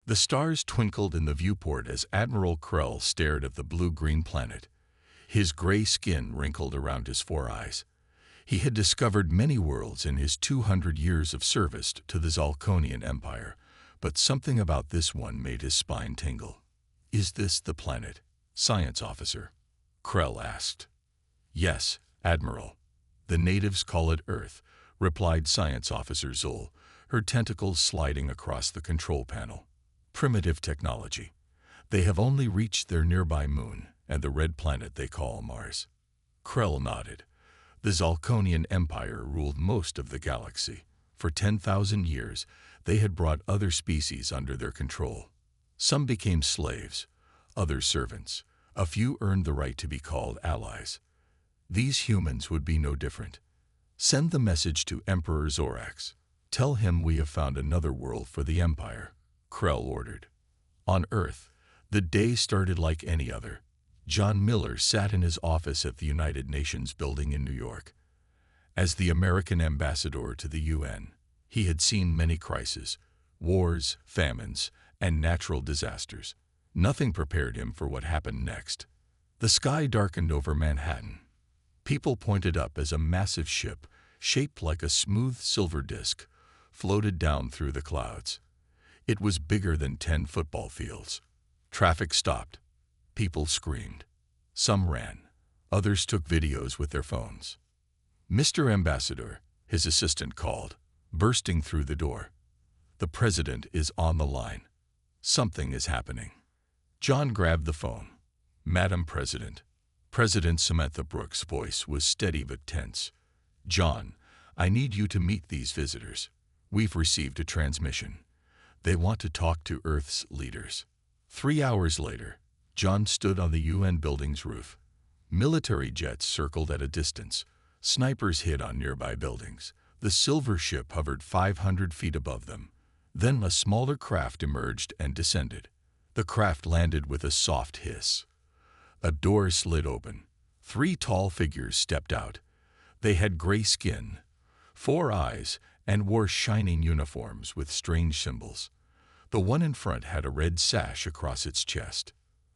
The stars twinkled in the viewport as Admiral Krell stared at the blue-green planet. His gray skin wrinkled around his four eyes. He had discovered many worlds in his 200 years of service to the Zalconian Empire, but something about this one made his spine tingle. "Is this the planet, Science Officer?" Krell asked. "Yes, Admiral. The natives call it Earth," replied Science Officer Zul, her tentacles sliding across the control panel. "Primitive technology. They have only reached their nearby moon and the red planet they call Mars." Krell nodded. The Zalconian Empire ruled most of the galaxy. For 10,000 years, they had brought other species under their control. Some became slaves, others servants. A few earned the right to be called allies. These humans would be no different. "Send the message to Emperor Zorax. Tell him we have found another world for the Empire," Krell ordered. On Earth, the day started like any other. John Miller sat in his office at the United Nations building in New York. As the American ambassador to the UN, he had seen many crises, wars, famines, and natural disasters. Nothing prepared him for what happened next. The sky darkened over Manhattan. People pointed up as a massive ship, shaped like a smooth silver disc, floated down through the clouds. It was bigger than 10 football fields. Traffic stopped. People screamed. Some ran. Others took videos with their phones. "Mr. Ambassador," his assistant called, bursting through the door. "The president is on the line. Something is happening." John grabbed the phone. "Madam President." President Samantha Brooks' voice was steady but tense. "John, I need you to meet these visitors. We've received a transmission. They want to talk to Earth's leaders." 3 hours later, John stood on the UN building's roof. Military jets circled at a distance. Snipers hid on nearby buildings. The silver ship hovered 500 feet above them. Then a smaller craft emerged and descended. The craft landed with a soft hiss. A door slid open. 3 tall figures stepped out. They had gray skin, 4 eyes, and wore shining uniforms with strange symbols. The one in front had a red sash across its chest.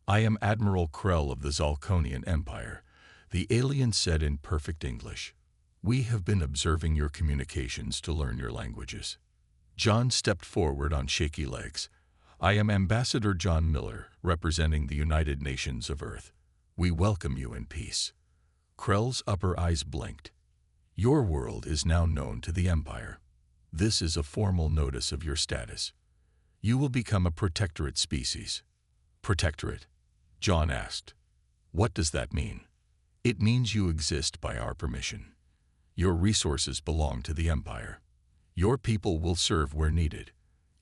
"I am Admiral Krell of the Zalconian Empire," the alien said in perfect English. "We have been observing your communications to learn your languages." John stepped forward on shaky legs. "I am Ambassador John Miller, representing the United Nations of Earth. We welcome you in peace." Krell's upper eyes blinked. "Your world is now known to the Empire. This is a formal notice of your status. You will become a protectorate species." "Protectorate?" John asked. "What does that mean?" "It means you exist by our permission. Your resources belong to the Empire. Your people will serve where needed.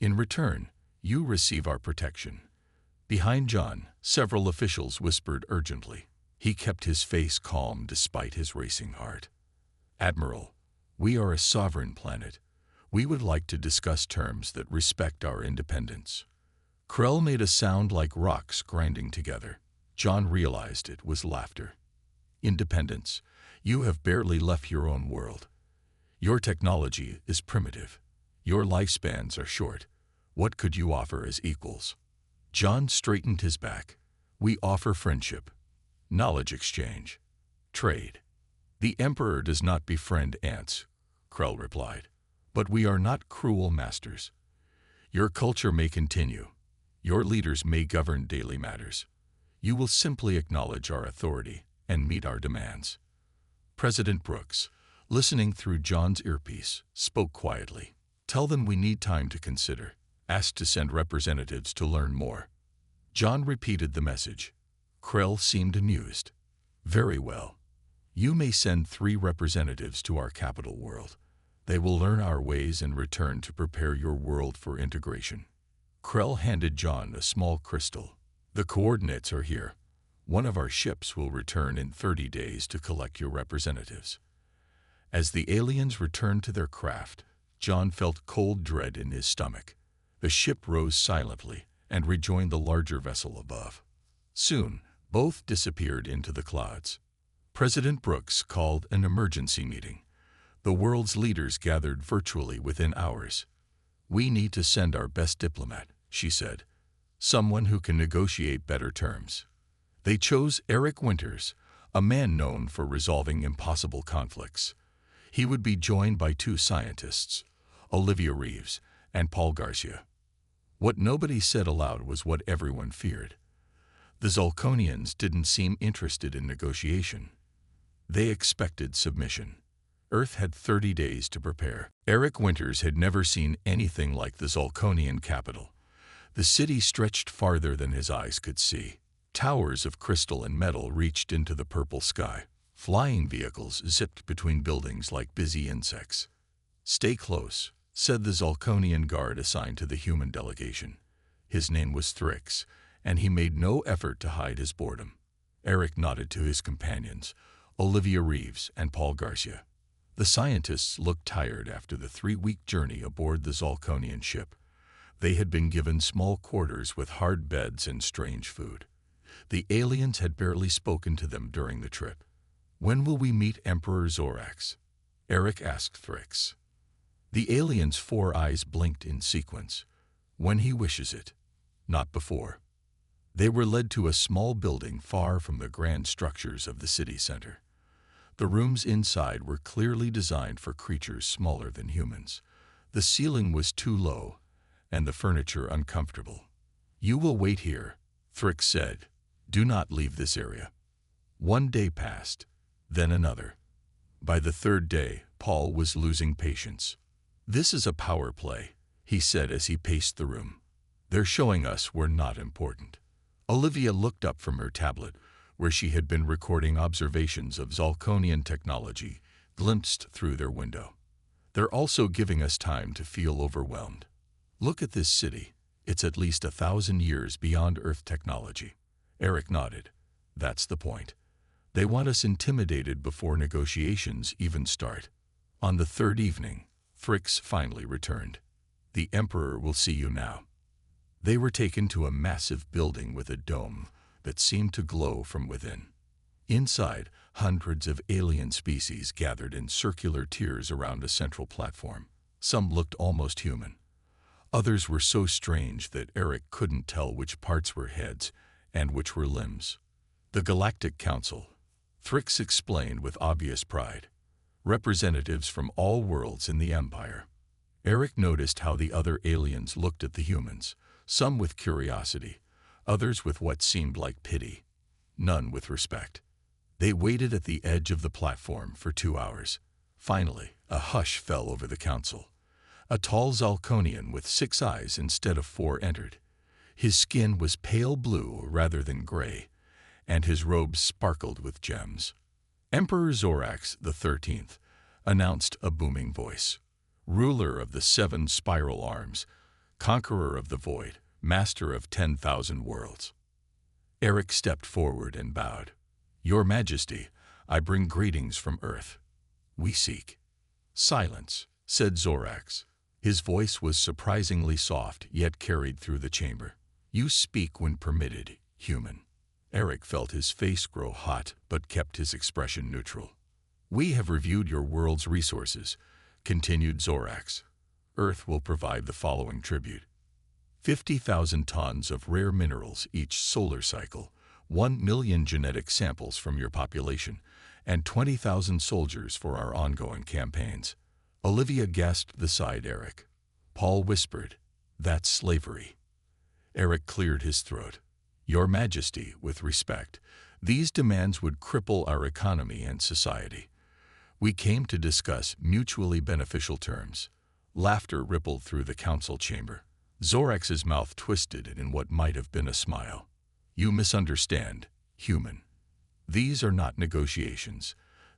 In return, you receive our protection." Behind John, several officials whispered urgently. He kept his face calm despite his racing heart. "Admiral, we are a sovereign planet. We would like to discuss terms that respect our independence." Krell made a sound like rocks grinding together. John realized it was laughter. "Independence? You have barely left your own world. Your technology is primitive. Your lifespans are short. What could you offer as equals?" John straightened his back. "We offer friendship, knowledge exchange, trade." "The Emperor does not befriend ants," Krell replied. "But we are not cruel masters. Your culture may continue. Your leaders may govern daily matters. You will simply acknowledge our authority and meet our demands." President Brooks, listening through John's earpiece, spoke quietly. "Tell them we need time to consider. Ask to send representatives to learn more." John repeated the message. Krell seemed amused. "Very well. You may send 3 representatives to our capital world. They will learn our ways and return to prepare your world for integration." Krell handed John a small crystal. "The coordinates are here. One of our ships will return in 30 days to collect your representatives." As the aliens returned to their craft, John felt cold dread in his stomach. The ship rose silently and rejoined the larger vessel above. Soon, both disappeared into the clouds. President Brooks called an emergency meeting. The world's leaders gathered virtually within hours. "We need to send our best diplomat," she said. Someone who can negotiate better terms. They chose Eric Winters, a man known for resolving impossible conflicts. He would be joined by two scientists, Olivia Reeves and Paul Garcia. What nobody said aloud was what everyone feared. The Zolconians didn't seem interested in negotiation. They expected submission. Earth had 30 days to prepare. Eric Winters had never seen anything like the Zolconian capital. The city stretched farther than his eyes could see. Towers of crystal and metal reached into the purple sky. Flying vehicles zipped between buildings like busy insects. "Stay close," said the Zolconian guard assigned to the human delegation. His name was Thrix, and he made no effort to hide his boredom. Eric nodded to his companions, Olivia Reeves and Paul Garcia. The scientists looked tired after the 3-week journey aboard the Zolconian ship. They had been given small quarters with hard beds and strange food. The aliens had barely spoken to them during the trip. "When will we meet Emperor Zorax?" Eric asked Thrix. The alien's 4 eyes blinked in sequence. "When he wishes it, not before." They were led to a small building far from the grand structures of the city center. The rooms inside were clearly designed for creatures smaller than humans. The ceiling was too low, and the furniture uncomfortable. "You will wait here," Thrix said. "Do not leave this area." 1 day passed, then another. By the 3rd day, Paul was losing patience. "This is a power play," he said as he paced the room. "They're showing us we're not important." Olivia looked up from her tablet, where she had been recording observations of Zolconian technology glimpsed through their window. "They're also giving us time to feel overwhelmed. Look at this city. It's at least 1,000 years beyond Earth technology." Eric nodded. "That's the point. They want us intimidated before negotiations even start." On the 3rd evening, Thrix finally returned. "The Emperor will see you now." They were taken to a massive building with a dome that seemed to glow from within. Inside, hundreds of alien species gathered in circular tiers around a central platform. Some looked almost human. Others were so strange that Eric couldn't tell which parts were heads and which were limbs. "The Galactic Council," Thrix explained with obvious pride. "Representatives from all worlds in the Empire." Eric noticed how the other aliens looked at the humans, some with curiosity, others with what seemed like pity, none with respect. They waited at the edge of the platform for 2 hours. Finally, a hush fell over the council. A tall Zolconian with 6 eyes instead of 4 entered. His skin was pale blue rather than gray, and his robes sparkled with gems. "Emperor Zorax the 13th, announced a booming voice. "Ruler of the 7 spiral arms, conqueror of the void, master of 10,000 worlds." Eric stepped forward and bowed. "Your Majesty, I bring greetings from Earth. We seek." "Silence," said Zorax. His voice was surprisingly soft, yet carried through the chamber. "You speak when permitted, human." Eric felt his face grow hot, but kept his expression neutral. "We have reviewed your world's resources," continued Zorax. "Earth will provide the following tribute: 50,000 tons of rare minerals each solar cycle, 1 million genetic samples from your population, and 20,000 soldiers for our ongoing campaigns." Olivia gasped beside Eric. Paul whispered, "That's slavery." Eric cleared his throat. "Your Majesty, with respect, these demands would cripple our economy and society. We came to discuss mutually beneficial terms." Laughter rippled through the council chamber. Zorax's mouth twisted in what might have been a smile. "You misunderstand, human. These are not negotiations.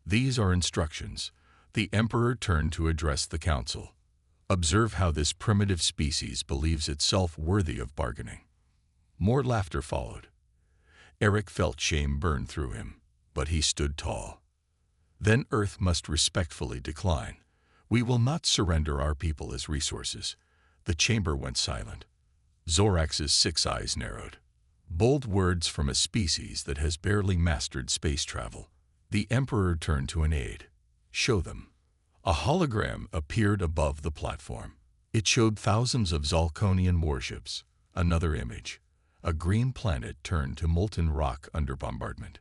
These are instructions." The Emperor turned to address the council. "Observe how this primitive species believes itself worthy of bargaining." More laughter followed. Eric felt shame burn through him, but he stood tall. "Then Earth must respectfully decline. We will not surrender our people as resources." The chamber went silent. Zorax's 6 eyes narrowed. Bold words from a species that has barely mastered space travel. The Emperor turned to an aide. "Show them." A hologram appeared above the platform. It showed thousands of Zolconian warships, Another image. A green planet turned to molten rock under bombardment.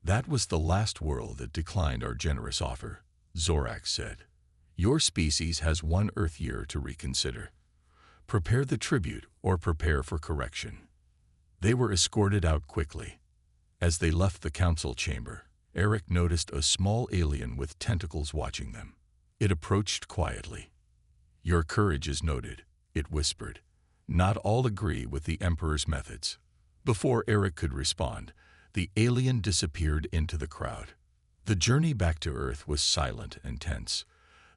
That was the last world that declined our generous offer, Zorak said. Your species has one Earth year to reconsider. Prepare the tribute or prepare for correction. They were escorted out quickly. As they left the council chamber, Eric noticed a small alien with tentacles watching them. It approached quietly. Your courage is noted, it whispered. Not all agree with the Emperor's methods. Before Eric could respond, the alien disappeared into the crowd. The journey back to Earth was silent and tense.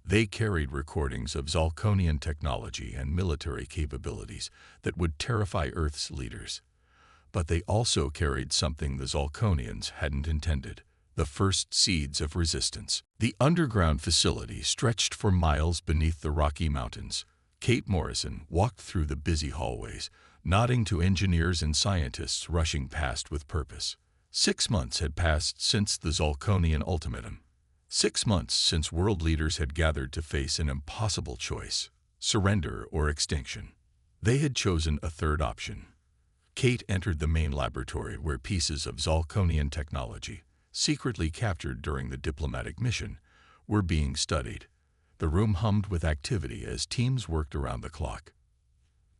They carried recordings of Zalconian technology and military capabilities that would terrify Earth's leaders. But they also carried something the Zalconians hadn't intended, the first seeds of resistance. The underground facility stretched for miles beneath the Rocky Mountains. Kate Morrison walked through the busy hallways, nodding to engineers and scientists rushing past with purpose. 6 months had passed since the Zalconian ultimatum. 6 months since world leaders had gathered to face an impossible choice, surrender or extinction. They had chosen a third option. Kate entered the main laboratory where pieces of Zalconian technology, secretly captured during the diplomatic mission, were being studied. The room hummed with activity as teams worked around the clock.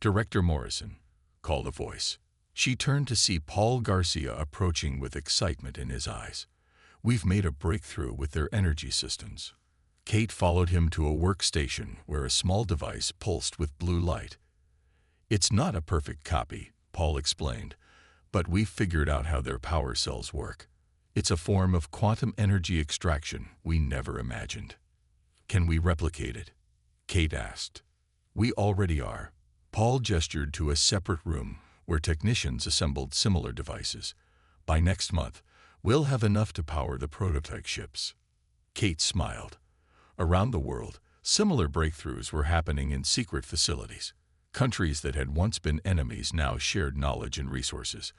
Director Morrison, called a voice. She turned to see Paul Garcia approaching with excitement in his eyes. We've made a breakthrough with their energy systems. Kate followed him to a workstation where a small device pulsed with blue light. It's not a perfect copy, Paul explained, but we've figured out how their power cells work. It's a form of quantum energy extraction we never imagined. Can we replicate it? Kate asked. We already are. Paul gestured to a separate room where technicians assembled similar devices. By next month, we'll have enough to power the prototype ships. Kate smiled. Around the world, similar breakthroughs were happening in secret facilities. Countries that had once been enemies now shared knowledge and resources.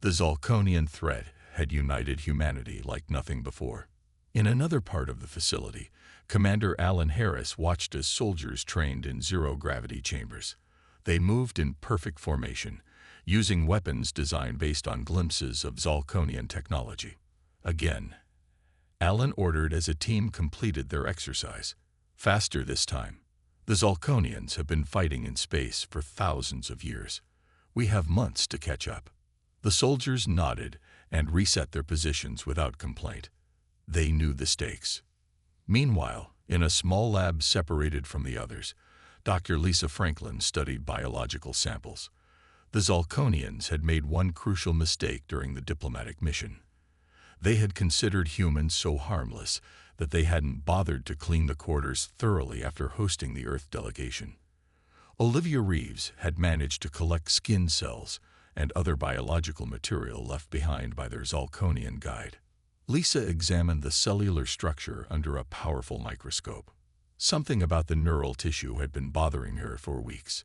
The Zalconian threat had united humanity like nothing before. In another part of the facility, Commander Alan Harris watched as soldiers trained in zero-gravity chambers. They moved in perfect formation, using weapons designed based on glimpses of Zalconian technology. Again, Alan ordered as a team completed their exercise. Faster this time. The Zalconians have been fighting in space for thousands of years. We have months to catch up. The soldiers nodded and reset their positions without complaint. They knew the stakes. Meanwhile, in a small lab separated from the others, Dr. Lisa Franklin studied biological samples. The Zalconians had made one crucial mistake during the diplomatic mission. They had considered humans so harmless that they hadn't bothered to clean the quarters thoroughly after hosting the Earth delegation. Olivia Reeves had managed to collect skin cells and other biological material left behind by their Zalconian guide. Lisa examined the cellular structure under a powerful microscope. Something about the neural tissue had been bothering her for weeks.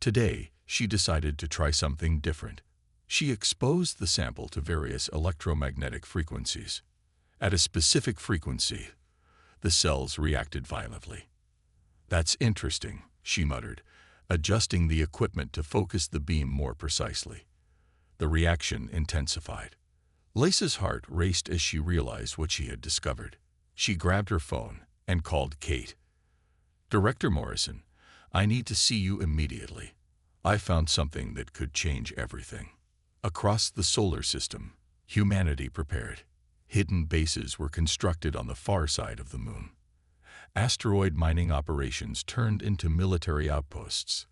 Today, she decided to try something different. She exposed the sample to various electromagnetic frequencies. At a specific frequency, the cells reacted violently. That's interesting, she muttered, adjusting the equipment to focus the beam more precisely. The reaction intensified. Lisa's heart raced as she realized what she had discovered. She grabbed her phone and called Kate. Director Morrison, I need to see you immediately. I found something that could change everything. Across the solar system, humanity prepared. Hidden bases were constructed on the far side of the moon. Asteroid mining operations turned into military outposts.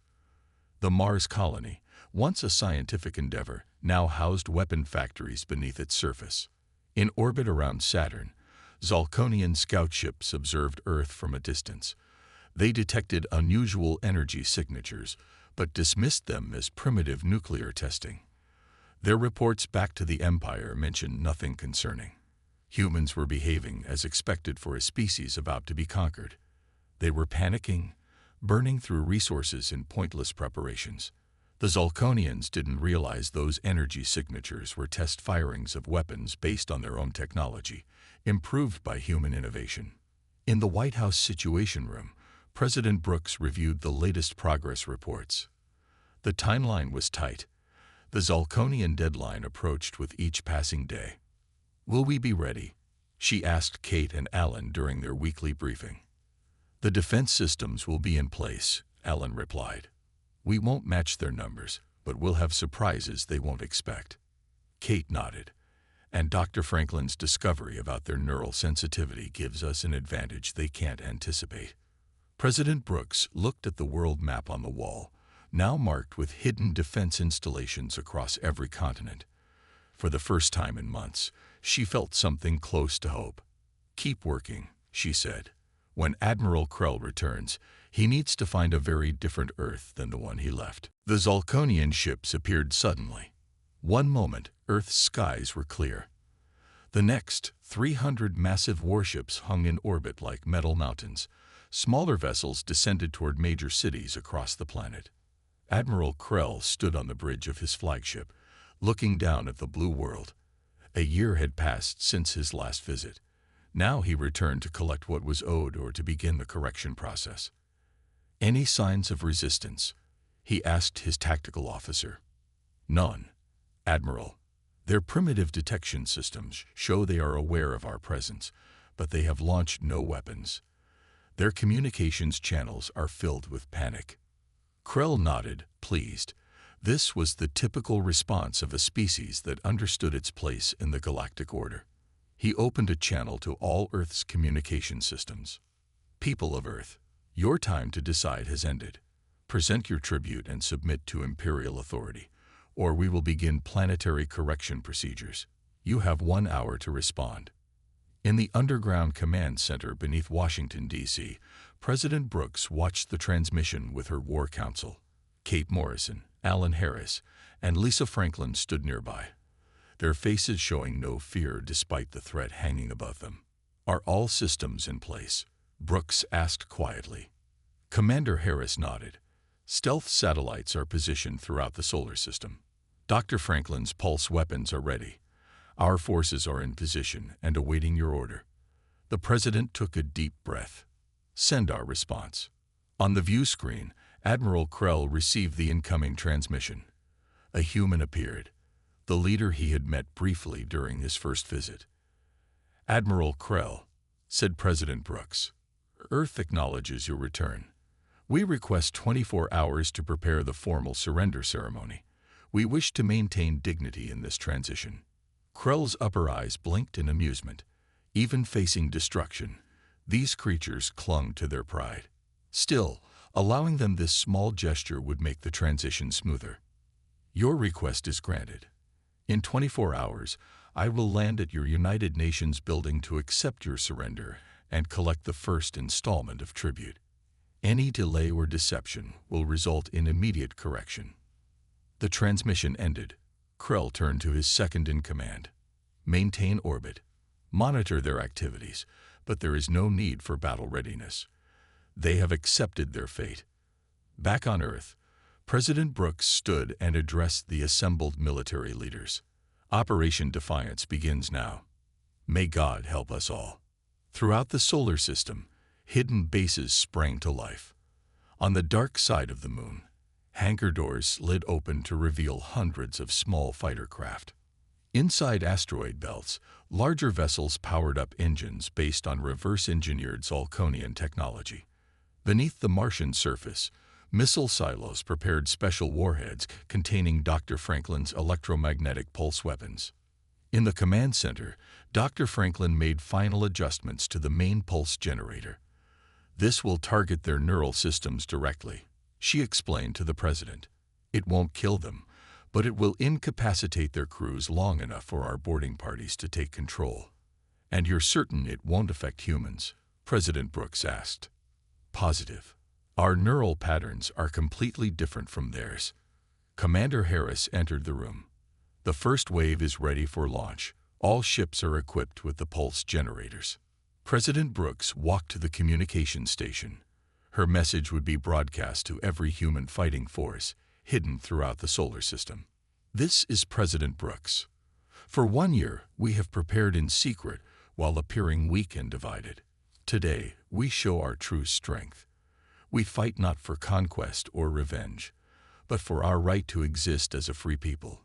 The Mars colony, once a scientific endeavor, now housed weapon factories beneath its surface. In orbit around Saturn, Zalconian scout ships observed Earth from a distance. They detected unusual energy signatures, but dismissed them as primitive nuclear testing. Their reports back to the Empire mentioned nothing concerning. Humans were behaving as expected for a species about to be conquered. They were panicking, burning through resources in pointless preparations. The Zalconians didn't realize those energy signatures were test firings of weapons based on their own technology, improved by human innovation. In the White House Situation Room, President Brooks reviewed the latest progress reports. The timeline was tight. The Zalconian deadline approached with each passing day. "Will we be ready?" she asked Kate and Alan during their weekly briefing. "The defense systems will be in place," Alan replied. "We won't match their numbers, but we'll have surprises they won't expect." Kate nodded. "And Dr. Franklin's discovery about their neural sensitivity gives us an advantage they can't anticipate." President Brooks looked at the world map on the wall, now marked with hidden defense installations across every continent. For the first time in months, she felt something close to hope. "Keep working," she said. "When Admiral Krell returns, he needs to find a very different Earth than the one he left." The Zalconian ships appeared suddenly. One moment, Earth's skies were clear. The next, 300 massive warships hung in orbit like metal mountains. Smaller vessels descended toward major cities across the planet. Admiral Krell stood on the bridge of his flagship, looking down at the blue world. A year had passed since his last visit. Now he returned to collect what was owed or to begin the correction process. "Any signs of resistance?" he asked his tactical officer. "None, Admiral. Their primitive detection systems show they are aware of our presence, but they have launched no weapons. Their communications channels are filled with panic." Krell nodded, pleased. This was the typical response of a species that understood its place in the galactic order. He opened a channel to all Earth's communication systems. "People of Earth, your time to decide has ended. Present your tribute and submit to Imperial authority, or we will begin planetary correction procedures. You have 1 hour to respond." In the underground command center beneath Washington, D.C., President Brooks watched the transmission with her War Council. Kate Morrison, Alan Harris, and Lisa Franklin stood nearby, their faces showing no fear despite the threat hanging above them. "Are all systems in place?" Brooks asked quietly. Commander Harris nodded. "Stealth satellites are positioned throughout the solar system. Dr. Franklin's pulse weapons are ready. Our forces are in position and awaiting your order." The President took a deep breath. "Send our response." On the view screen, Admiral Krell received the incoming transmission. A human appeared, the leader he had met briefly during his first visit. "Admiral Krell," said President Brooks, "Earth acknowledges your return. We request 24 hours to prepare the formal surrender ceremony. We wish to maintain dignity in this transition." Krell's upper eyes blinked in amusement. Even facing destruction, these creatures clung to their pride. Still, allowing them this small gesture would make the transition smoother. "Your request is granted. In 24 hours, I will land at your United Nations building to accept your surrender and collect the first installment of tribute. Any delay or deception will result in immediate correction." The transmission ended. Krell turned to his second-in-command. "Maintain orbit. Monitor their activities, but there is no need for battle readiness. They have accepted their fate." Back on Earth, President Brooks stood and addressed the assembled military leaders. "Operation Defiance begins now. May God help us all." Throughout the solar system, hidden bases sprang to life. On the dark side of the moon, hangar doors slid open to reveal hundreds of small fighter craft. Inside asteroid belts, larger vessels powered up engines based on reverse-engineered Zalconian technology. Beneath the Martian surface, missile silos prepared special warheads containing Dr. Franklin's electromagnetic pulse weapons. In the command center, Dr. Franklin made final adjustments to the main pulse generator. "This will target their neural systems directly," she explained to the President. "It won't kill them, but it will incapacitate their crews long enough for our boarding parties to take control." "And you're certain it won't affect humans?" President Brooks asked. "Positive. Our neural patterns are completely different from theirs." Commander Harris entered the room. "The first wave is ready for launch. All ships are equipped with the pulse generators." President Brooks walked to the communication station. Her message would be broadcast to every human fighting force, hidden throughout the solar system. "This is President Brooks. For 1 year, we have prepared in secret while appearing weak and divided. Today, we show our true strength. We fight not for conquest or revenge, but for our right to exist as a free people.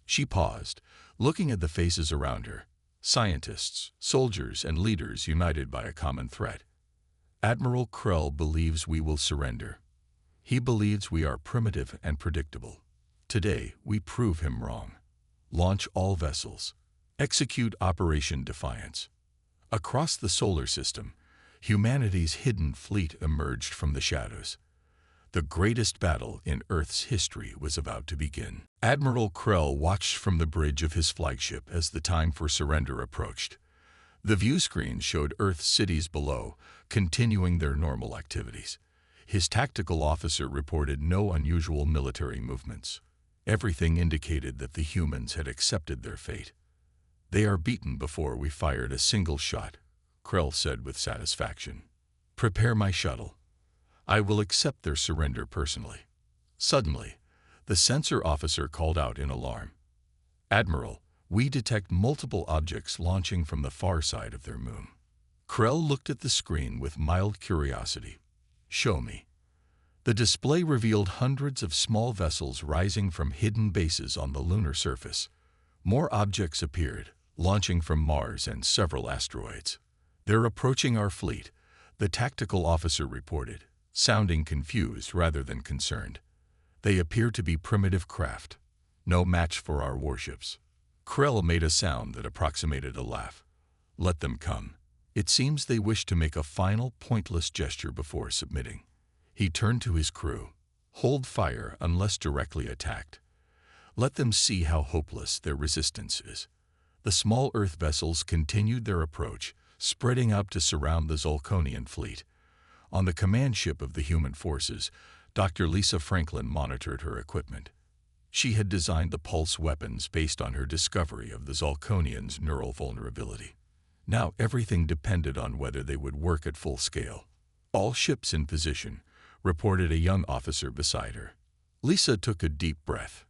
She paused, looking at the faces around her, scientists, soldiers, and leaders united by a common threat. Admiral Krell believes we will surrender. He believes we are primitive and predictable. Today, we prove him wrong. Launch all vessels. Execute Operation Defiance. Across the solar system, humanity's hidden fleet emerged from the shadows. The greatest battle in Earth's history was about to begin. Admiral Krell watched from the bridge of his flagship as the time for surrender approached. The view screen showed Earth's cities below, continuing their normal activities. His tactical officer reported no unusual military movements. Everything indicated that the humans had accepted their fate. "They are beaten before we fired a single shot," Krell said with satisfaction. "Prepare my shuttle. I will accept their surrender personally." Suddenly, the sensor officer called out in alarm. "Admiral, we detect multiple objects launching from the far side of their moon." Krell looked at the screen with mild curiosity. "Show me." The display revealed hundreds of small vessels rising from hidden bases on the lunar surface. More objects appeared, launching from Mars and several asteroids. "They're approaching our fleet," the tactical officer reported, sounding confused rather than concerned. "They appear to be primitive craft, no match for our warships." Krell made a sound that approximated a laugh. "Let them come. It seems they wish to make a final, pointless gesture before submitting." He turned to his crew. "Hold fire unless directly attacked. Let them see how hopeless their resistance is." The small Earth vessels continued their approach, spreading out to surround the Zolkonian fleet. On the command ship of the human forces, Dr. Lisa Franklin monitored her equipment. She had designed the pulse weapons based on her discovery of the Zolkonians' neural vulnerability. Now everything depended on whether they would work at full scale. "All ships in position," reported a young officer beside her. Lisa took a deep breath.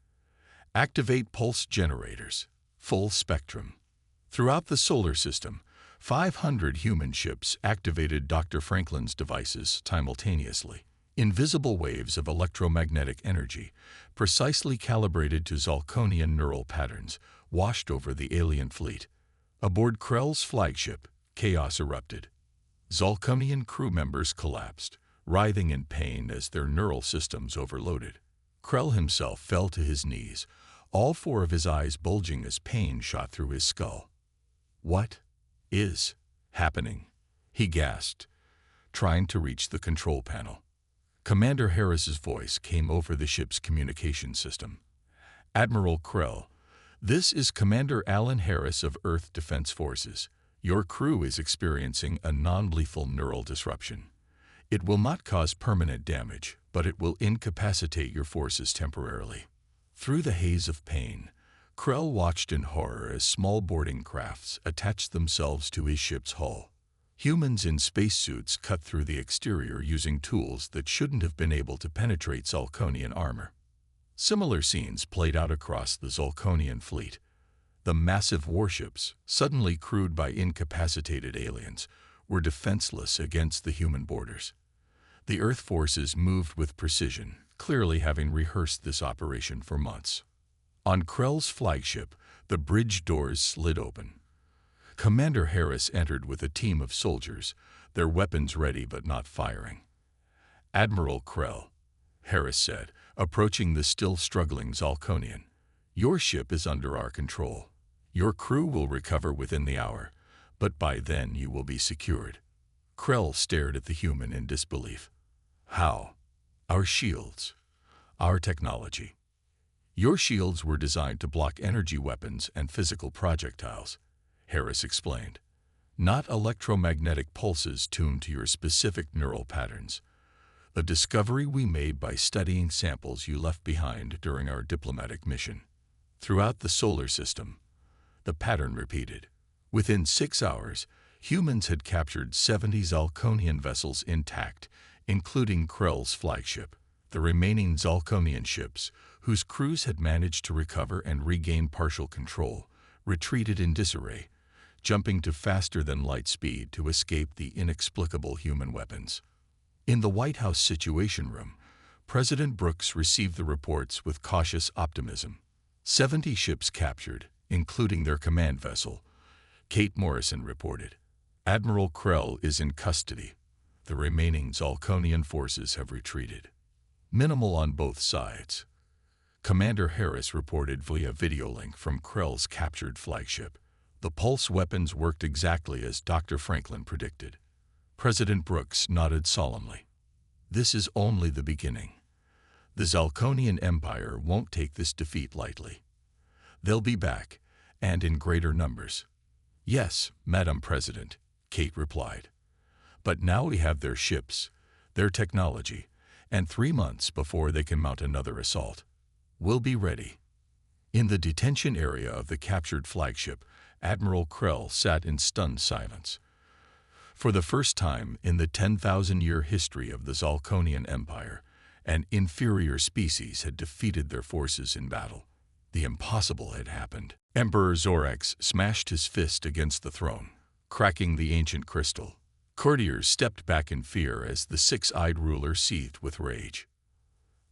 "Activate pulse generators. Full spectrum." Throughout the solar system, 500 human ships activated Dr. Franklin's devices simultaneously. Invisible waves of electromagnetic energy, precisely calibrated to Zolkonian neural patterns, washed over the alien fleet. Aboard Krell's flagship, chaos erupted. Zolkonian crew members collapsed, writhing in pain as their neural systems overloaded. Krell himself fell to his knees, all four of his eyes bulging as pain shot through his skull. "What is happening?" he gasped, trying to reach the control panel. Commander Harris's voice came over the ship's communication system. "Admiral Krell, this is Commander Alan Harris of Earth Defense Forces. Your crew is experiencing a non-lethal neural disruption. It will not cause permanent damage, but it will incapacitate your forces temporarily." Through the haze of pain, Krell watched in horror as small boarding crafts attached themselves to his ship's hull. Humans in spacesuits cut through the exterior using tools that shouldn't have been able to penetrate Zolkonian armor. Similar scenes played out across the Zolkonian fleet. The massive warships, suddenly crewed by incapacitated aliens, were defenseless against the human boarders. The Earth forces moved with precision, clearly having rehearsed this operation for months. On Krell's flagship, the bridge doors slid open. Commander Harris entered with a team of soldiers, their weapons ready but not firing. "Admiral Krell," Harris said, approaching the still struggling Zolkonian, "your ship is under our control. Your crew will recover within the hour, but by then you will be secured." Krell stared at the human in disbelief. "How?" "Our shields. Our technology. Your shields were designed to block energy weapons and physical projectiles," Harris explained. "Not electromagnetic pulses tuned to your specific neural patterns. A discovery we made by studying samples you left behind during our diplomatic mission." Throughout the solar system, the pattern repeated. Within 6 hours, humans had captured 70 Zolkonian vessels intact, including Krell's flagship. The remaining Zolkonian ships, whose crews had managed to recover and regain partial control, retreated in disarray, jumping to faster-than-light speed to escape the inexplicable human weapons. In the White House Situation Room, President Brooks received the reports with cautious optimism. 70 ships captured, including their command vessel. Kate Morrison reported. Admiral Krell is in custody. The remaining Zalkonian forces have retreated. Minimal on both sides. Commander Harris reported via video link from Krell's captured flagship. The pulse weapons worked exactly as Dr. Franklin predicted. President Brooks nodded solemnly. This is only the beginning. The Zalkonian Empire won't take this defeat lightly. They'll be back, and in greater numbers. Yes, Madam President, Kate replied. But now we have their ships, their technology, and 3 months before they can mount another assault. We'll be ready. In the detention area of the captured flagship, Admiral Krell sat in stunned silence. For the first time in the 10,000-year history of the Zalkonian Empire, an inferior species had defeated their forces in battle. The impossible had happened. Emperor Zorax smashed his fist against the throne, cracking the ancient crystal. Courtiers stepped back in fear as the six-eyed ruler seethed with rage.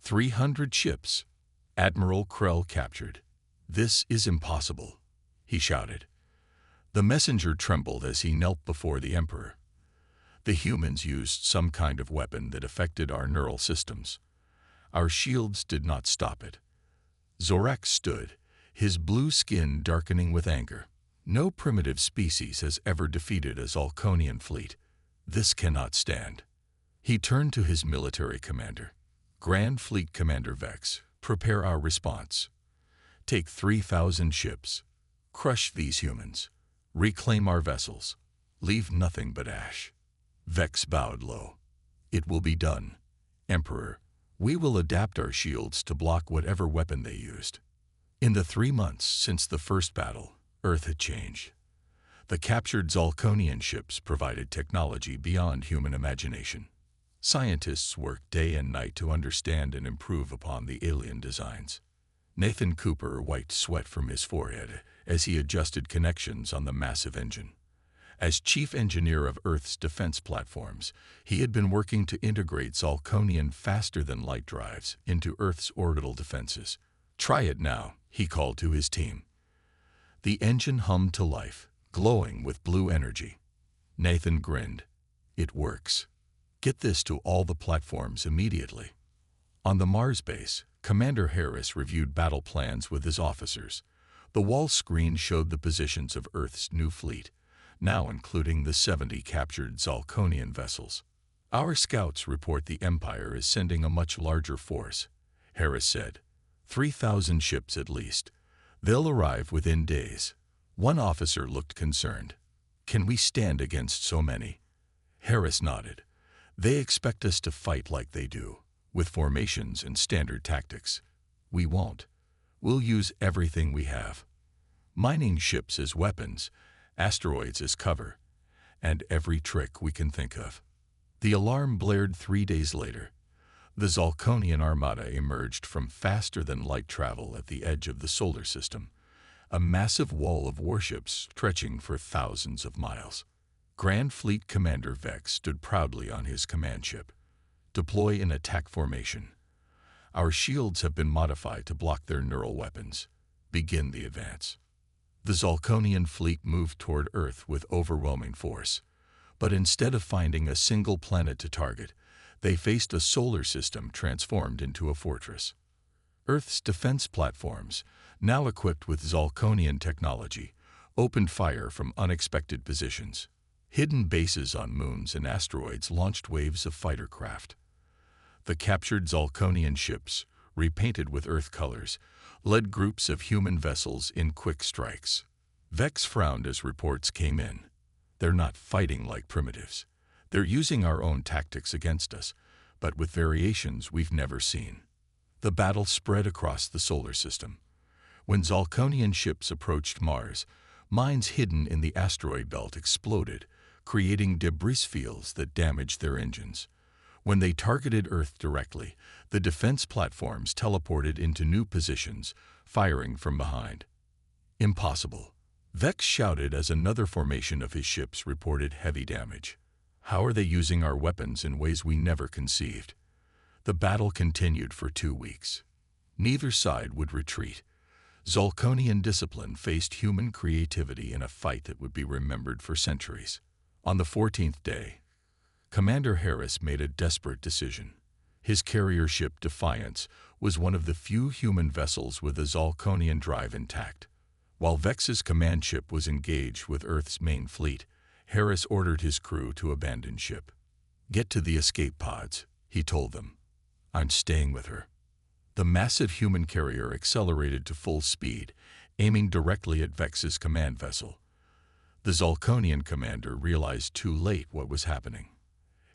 300 ships. Admiral Krell captured. This is impossible, he shouted. The messenger trembled as he knelt before the emperor. The humans used some kind of weapon that affected our neural systems. Our shields did not stop it. Zorax stood, his blue skin darkening with anger. No primitive species has ever defeated a Zalkonian fleet. This cannot stand. He turned to his military commander. Grand Fleet Commander Vex, prepare our response. Take 3,000 ships. Crush these humans. Reclaim our vessels. Leave nothing but ash. Vex bowed low. It will be done, Emperor. We will adapt our shields to block whatever weapon they used. In the 3 months since the first battle, Earth had changed. The captured Zalkonian ships provided technology beyond human imagination. Scientists worked day and night to understand and improve upon the alien designs. Nathan Cooper wiped sweat from his forehead as he adjusted connections on the massive engine. As chief engineer of Earth's defense platforms, he had been working to integrate Zalkonian faster-than-light drives into Earth's orbital defenses. Try it now, he called to his team. The engine hummed to life, glowing with blue energy. Nathan grinned. It works. Get this to all the platforms immediately. On the Mars base, Commander Harris reviewed battle plans with his officers. The wall screen showed the positions of Earth's new fleet, now including the 70 captured Zalkonian vessels. Our scouts report the Empire is sending a much larger force, Harris said. 3,000 ships at least. They'll arrive within days. One officer looked concerned. Can we stand against so many? Harris nodded. They expect us to fight like they do, with formations and standard tactics. We won't. We'll use everything we have. Mining ships as weapons, asteroids as cover, and every trick we can think of. The alarm blared 3 days later. The Zalkonian armada emerged from faster-than-light travel at the edge of the solar system, a massive wall of warships stretching for thousands of miles. Grand Fleet Commander Vex stood proudly on his command ship. Deploy in attack formation. Our shields have been modified to block their neural weapons. Begin the advance. The Zalkonian fleet moved toward Earth with overwhelming force. But instead of finding a single planet to target, they faced a solar system transformed into a fortress. Earth's defense platforms, now equipped with Zalkonian technology, opened fire from unexpected positions. Hidden bases on moons and asteroids launched waves of fighter craft. The captured Zalkonian ships, repainted with Earth colors, led groups of human vessels in quick strikes. Vex frowned as reports came in. They're not fighting like primitives. They're using our own tactics against us, but with variations we've never seen. The battle spread across the solar system. When Zalkonian ships approached Mars, mines hidden in the asteroid belt exploded, creating debris fields that damaged their engines. When they targeted Earth directly, the defense platforms teleported into new positions, firing from behind. Impossible. Vex shouted as another formation of his ships reported heavy damage. How are they using our weapons in ways we never conceived? The battle continued for 2 weeks. Neither side would retreat. Zolkonian discipline faced human creativity in a fight that would be remembered for centuries. On the 14th day, Commander Harris made a desperate decision. His carrier ship Defiance was one of the few human vessels with a Zolkonian drive intact. While Vex's command ship was engaged with Earth's main fleet, Harris ordered his crew to abandon ship. "Get to the escape pods," he told them. "I'm staying with her." The massive human carrier accelerated to full speed, aiming directly at Vex's command vessel. The Zolkonian commander realized too late what was happening.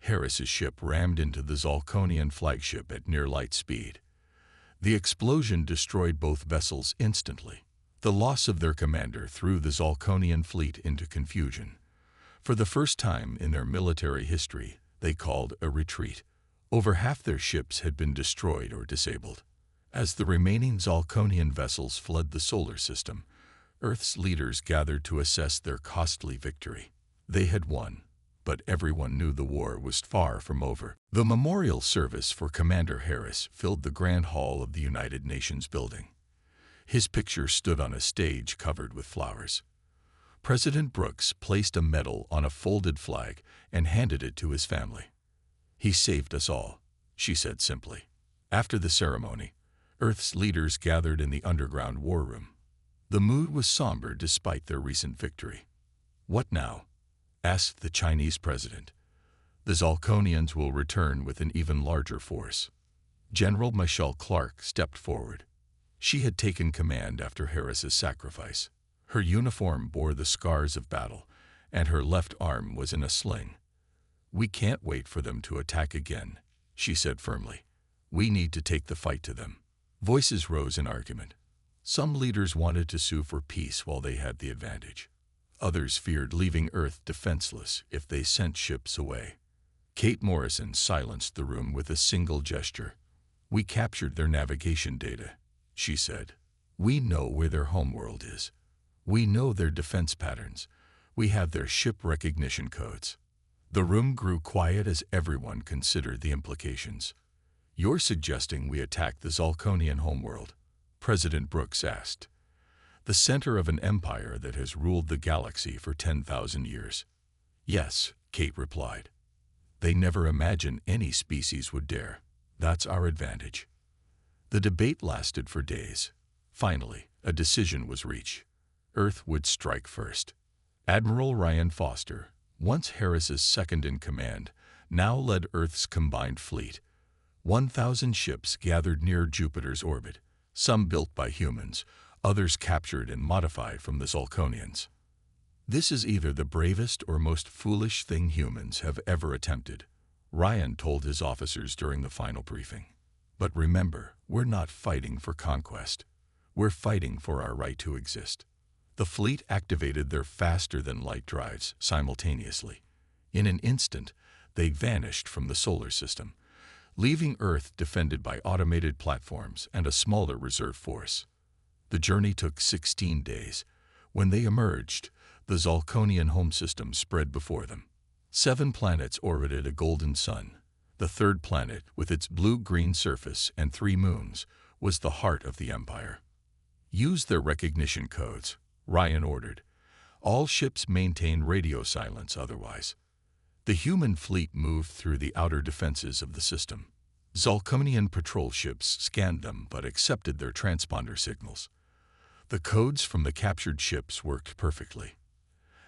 Harris's ship rammed into the Zolkonian flagship at near light speed. The explosion destroyed both vessels instantly. The loss of their commander threw the Zolkonian fleet into confusion. For the first time in their military history, they called a retreat. Over half their ships had been destroyed or disabled. As the remaining Zolkonian vessels fled the solar system, Earth's leaders gathered to assess their costly victory. They had won, but everyone knew the war was far from over. The memorial service for Commander Harris filled the Grand Hall of the United Nations building. His picture stood on a stage covered with flowers. President Brooks placed a medal on a folded flag and handed it to his family. "He saved us all," she said simply. After the ceremony, Earth's leaders gathered in the underground war room. The mood was somber despite their recent victory. "What now?" asked the Chinese president. "The Zolkonians will return with an even larger force." General Michelle Clark stepped forward. She had taken command after Harris's sacrifice. Her uniform bore the scars of battle, and her left arm was in a sling. "We can't wait for them to attack again," she said firmly. "We need to take the fight to them." Voices rose in argument. Some leaders wanted to sue for peace while they had the advantage. Others feared leaving Earth defenseless if they sent ships away. Kate Morrison silenced the room with a single gesture. "We captured their navigation data," she said. "We know where their homeworld is. We know their defense patterns. We have their ship recognition codes." The room grew quiet as everyone considered the implications. "You're suggesting we attack the Zolkonian homeworld?" President Brooks asked. "The center of an empire that has ruled the galaxy for 10,000 years. "Yes," Kate replied. "They never imagined any species would dare. That's our advantage." The debate lasted for days. Finally, a decision was reached. Earth would strike first. Admiral Ryan Foster, once Harris's second-in-command, now led Earth's combined fleet. 1,000 ships gathered near Jupiter's orbit, some built by humans, others captured and modified from the Zolkonians. "This is either the bravest or most foolish thing humans have ever attempted," Ryan told his officers during the final briefing. "But remember, we're not fighting for conquest. We're fighting for our right to exist." The fleet activated their faster-than-light drives simultaneously. In an instant, they vanished from the solar system, leaving Earth defended by automated platforms and a smaller reserve force. The journey took 16 days. When they emerged, the Zolkonian home system spread before them. 7 planets orbited a golden sun. The third planet, with its blue-green surface and 3 moons, was the heart of the empire. "Use their recognition codes," Ryan ordered. "All ships maintain radio silence otherwise." The human fleet moved through the outer defenses of the system. Zolkonian patrol ships scanned them but accepted their transponder signals. The codes from the captured ships worked perfectly.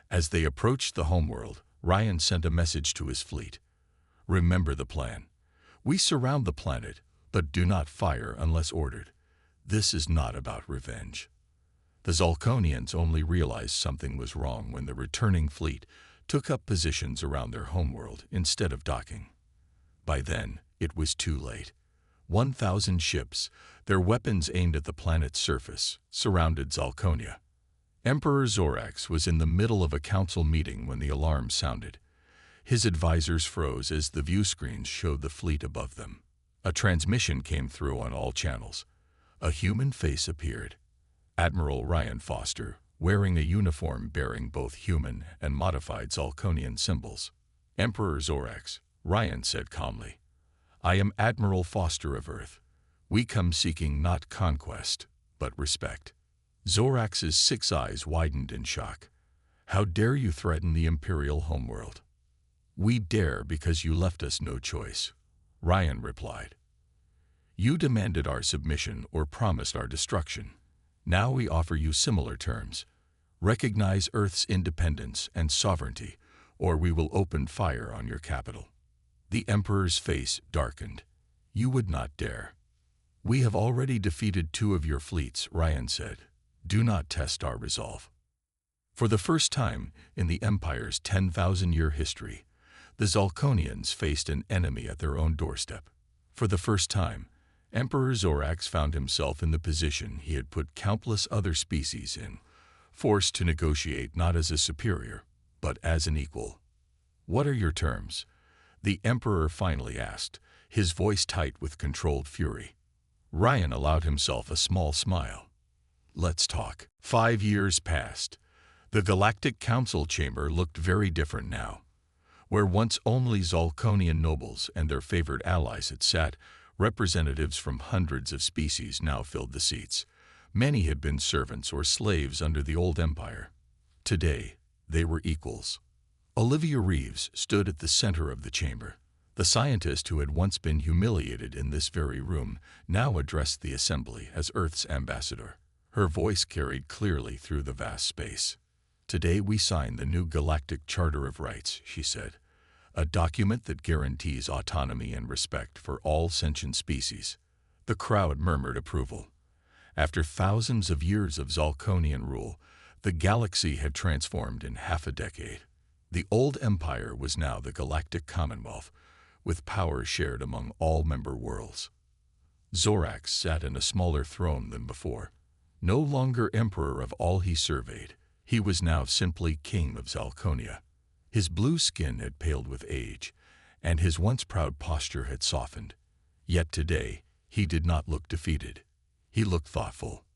As they approached the homeworld, Ryan sent a message to his fleet. "Remember the plan. We surround the planet, but do not fire unless ordered. This is not about revenge." The Zolkonians only realized something was wrong when the returning fleet took up positions around their homeworld instead of docking. By then, it was too late. 1,000 ships, their weapons aimed at the planet's surface, surrounded Zolkonia. Emperor Zorax was in the middle of a council meeting when the alarm sounded. His advisors froze as the view screens showed the fleet above them. A transmission came through on all channels. A human face appeared. Admiral Ryan Foster, wearing a uniform bearing both human and modified Zolkonian symbols. "Emperor Zorax," Ryan said calmly, I am Admiral Foster of Earth. We come seeking not conquest, but respect." Zorax's 6 eyes widened in shock. "How dare you threaten the Imperial homeworld?" "We dare because you left us no choice," Ryan replied. "You demanded our submission or promised our destruction. Now we offer you similar terms. Recognize Earth's independence and sovereignty, or we will open fire on your capital." The Emperor's face darkened. "You would not dare." "We have already defeated 2 of your fleets," Ryan said. "Do not test our resolve." For the first time in the Empire's 10,000-year history, the Zalconians faced an enemy at their own doorstep. For the first time, Emperor Zorax found himself in the position he had put countless other species in, forced to negotiate not as a superior, but as an equal. "What are your terms?" the Emperor finally asked, his voice tight with controlled fury. Ryan allowed himself a small smile. "Let's talk." 5 years passed. The Galactic Council chamber looked very different now. Where once only Zalconian nobles and their favored allies had sat, representatives from hundreds of species now filled the seats. Many had been servants or slaves under the old empire. Today, they were equals. Olivia Reeves stood at the center of the chamber. The scientist who had once been humiliated in this very room now addressed the assembly as Earth's ambassador. Her voice carried clearly through the vast space. "Today we sign the new Galactic Charter of Rights," she said, "a document that guarantees autonomy and respect for all sentient species." The crowd murmured approval. After thousands of years of Zalconian rule, the galaxy had transformed in half a decade. The old empire was now the Galactic Commonwealth, with power shared among all member worlds. Zorax sat in a smaller throne than before. No longer emperor of all he surveyed, he was now simply king of Zalconia. His blue skin had paled with age, and his once proud posture had softened. Yet today, he did not look defeated. He looked thoughtful.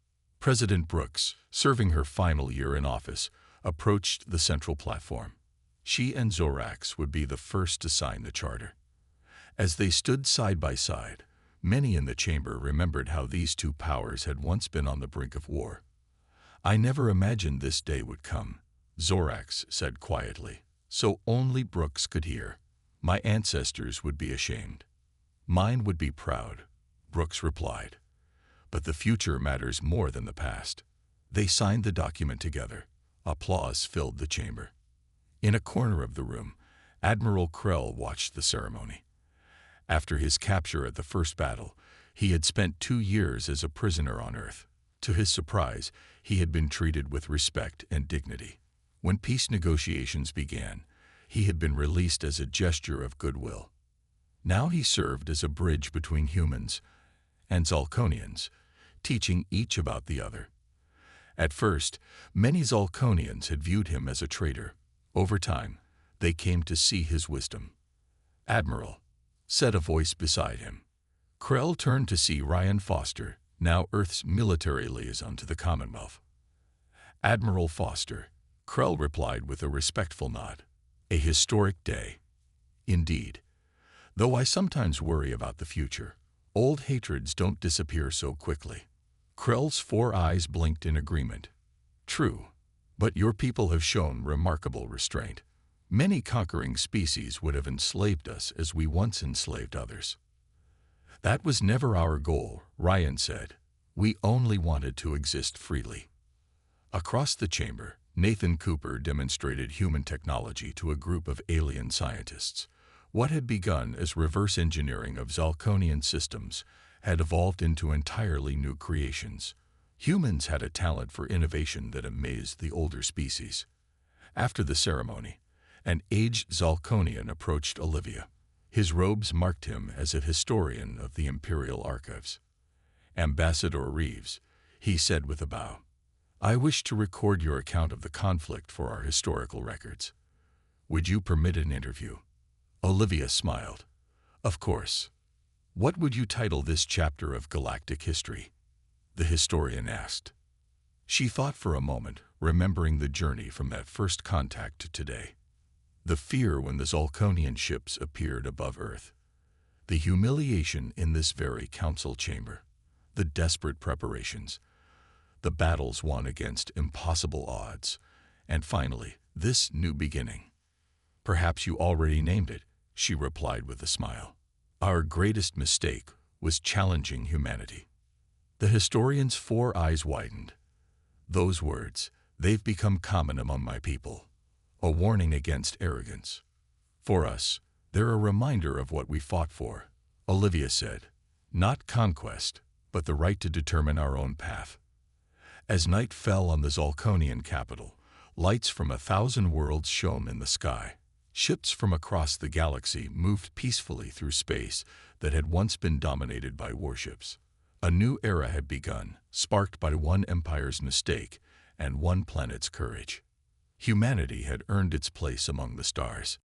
President Brooks, serving her final year in office, approached the central platform. She and Zorax would be the first to sign the charter. As they stood side by side, many in the chamber remembered how these 2 powers had once been on the brink of war. "I never imagined this day would come," Zorax said quietly, "so only Brooks could hear. My ancestors would be ashamed. Mine would be proud," Brooks replied. "But the future matters more than the past." They signed the document together. Applause filled the chamber. In a corner of the room, Admiral Krell watched the ceremony. After his capture at the first battle, he had spent 2 years as a prisoner on Earth. To his surprise, he had been treated with respect and dignity. When peace negotiations began, he had been released as a gesture of goodwill. Now he served as a bridge between humans and Zalconians, teaching each about the other. At first, many Zalconians had viewed him as a traitor. Over time, they came to see his wisdom. "Admiral," said a voice beside him. Krell turned to see Ryan Foster, now Earth's military liaison to the Commonwealth. "Admiral Foster," Krell replied with a respectful nod. "A historic day." "Indeed. Though I sometimes worry about the future, old hatreds don't disappear so quickly." Krell's 4 eyes blinked in agreement. "True, but your people have shown remarkable restraint. Many conquering species would have enslaved us as we once enslaved others." "That was never our goal," Ryan said. "We only wanted to exist freely." Across the chamber, Nathan Cooper demonstrated human technology to a group of alien scientists. What had begun as reverse engineering of Zalconian systems had evolved into entirely new creations. Humans had a talent for innovation that amazed the older species. After the ceremony, an aged Zalconian approached Olivia. His robes marked him as a historian of the Imperial Archives. "Ambassador Reeves," he said with a bow, "I wish to record your account of the conflict for our historical records. Would you permit an interview?" Olivia smiled. "Of course." "What would you title this chapter of galactic history?" the historian asked. She thought for a moment, remembering the journey from that first contact to today. The fear when the Zalconian ships appeared above Earth. The humiliation in this very council chamber, the desperate preparations, the battles won against impossible odds, and finally, this new beginning. Perhaps you already named it, she replied with a smile. Our greatest mistake was challenging humanity. The historian's 4 eyes widened. Those words, they've become common among my people, a warning against arrogance. For us, they're a reminder of what we fought for, Olivia said. Not conquest, but the right to determine our own path. As night fell on the Zolkonian capital, lights from 1,000 worlds shone in the sky. Ships from across the galaxy moved peacefully through space that had once been dominated by warships. A new era had begun, sparked by one empire's mistake and one planet's courage. Humanity had earned its place among the stars.